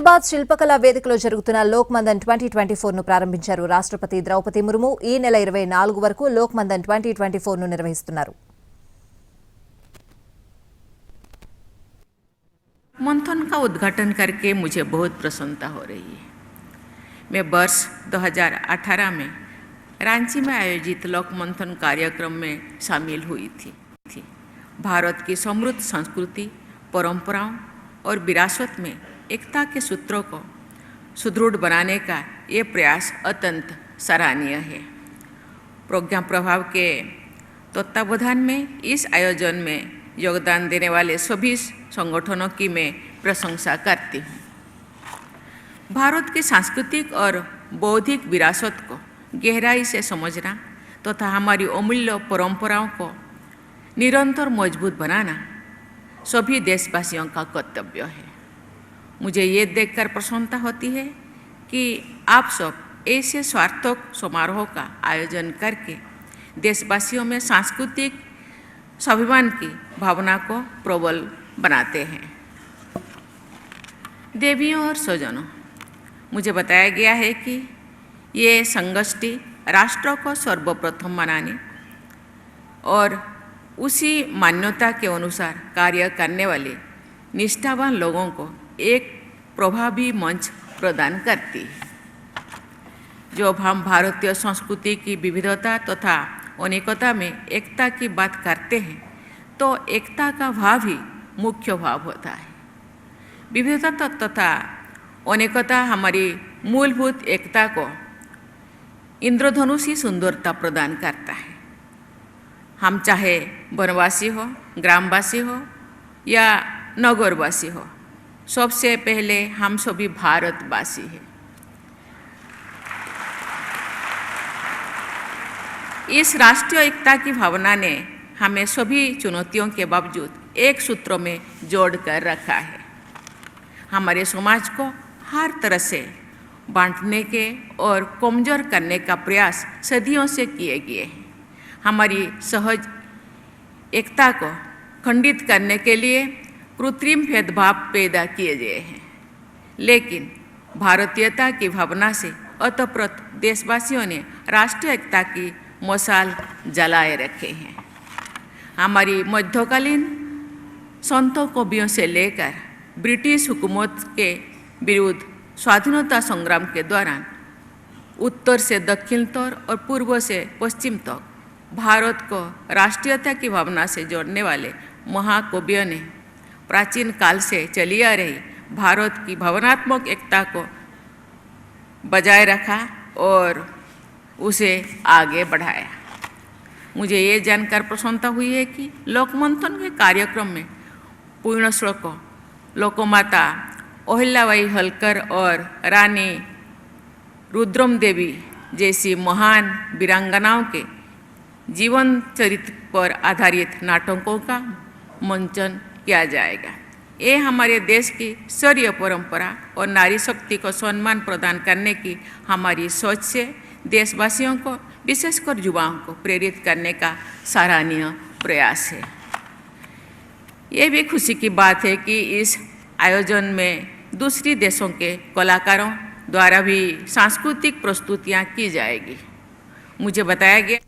హైదరాబాద్ శిల్పకళా వేదికలో జరుగుతున్న లోక్ మందన్ 2024 ను ప్రారంభించారు. రాష్ట్రపతి ద్రౌపది ముర్ము ఈ నెల 24 వరకు లోక్ మందన్ 2024 ను నిర్వహిస్తున్నారు. मंथन का उद्घाटन करके मुझे बहुत प्रसन्नता हो रही है। मैं वर्ष 2018 में रांची में आयोजित लोक मंथन कार्यक्रम में शामिल हुई थी। भारत की समृद्ध संस्कृति, परंपराओं और विरासत में एकता के सूत्रों को सुदृढ़ बनाने का ये प्रयास अत्यंत सराहनीय है। प्रज्ञा प्रभाव के तत्वावधान में इस आयोजन में योगदान देने वाले सभी संगठनों की मैं प्रशंसा करती हूँ। भारत की सांस्कृतिक और बौद्धिक विरासत को गहराई से समझना तथा हमारी अमूल्य परंपराओं को निरंतर मजबूत बनाना सभी देशवासियों का कर्तव्य है। मुझे ये देखकर प्रसन्नता होती है कि आप सब ऐसे सार्थक समारोह का आयोजन करके देशवासियों में सांस्कृतिक स्वाभिमान की भावना को प्रबल बनाते हैं। देवियों और स्वजनों, मुझे बताया गया है कि ये संगोष्ठी राष्ट्र को सर्वप्रथम मनाने और उसी मान्यता के अनुसार कार्य करने वाले निष्ठावान लोगों को एक प्रभावी मंच प्रदान करती है। जब हम भारतीय संस्कृति की विविधता तथा अनेकता में एकता की बात करते हैं तो एकता का भाव ही मुख्य भाव होता है। विविधता तथा अनेकता हमारी मूलभूत एकता को इंद्रधनुषी सुंदरता प्रदान करता है। हम चाहे वनवासी हो, ग्रामवासी हो या नगरवासी हो, सबसे पहले हम सभी भारतवासी हैं। इस राष्ट्रीय एकता की भावना ने हमें सभी चुनौतियों के बावजूद एक सूत्र में जोड़कर रखा है। हमारे समाज को हर तरह से बांटने के और कमजोर करने का प्रयास सदियों से किए गए हैं। हमारी सहज एकता को खंडित करने के लिए कृत्रिम भेदभाव पैदा किए गए हैं, लेकिन भारतीयता की भावना से ओतप्रोत देशवासियों ने राष्ट्रीय एकता की मशाल जलाए रखे हैं। हमारी मध्यकालीन संतों कवियों से लेकर ब्रिटिश हुकूमत के विरुद्ध स्वाधीनता संग्राम के दौरान उत्तर से दक्षिण तक और पूर्व से पश्चिम तक भारत को राष्ट्रीयता की भावना से जोड़ने वाले महाकवियों ने प्राचीन काल से चली आ रही भारत की भावनात्मक एकता को बजाय रखा और उसे आगे बढ़ाया। मुझे ये जानकर प्रसन्नता हुई है कि लोकमंथन के कार्यक्रम में पूर्ण श्लोकों लोकमाता अहिल्याबाई होलकर और रानी रुद्रम देवी जैसी महान वीरांगनाओं के जीवन चरित्र पर आधारित नाटकों का मंचन किया जाएगा। ये हमारे देश की शौर्य परंपरा और नारी शक्ति को सम्मान प्रदान करने की हमारी सोच से देशवासियों को विशेषकर युवाओं को प्रेरित करने का सराहनीय प्रयास है। ये भी खुशी की बात है कि इस आयोजन में दूसरी देशों के कलाकारों द्वारा भी सांस्कृतिक प्रस्तुतियाँ की जाएगी। मुझे बताया गया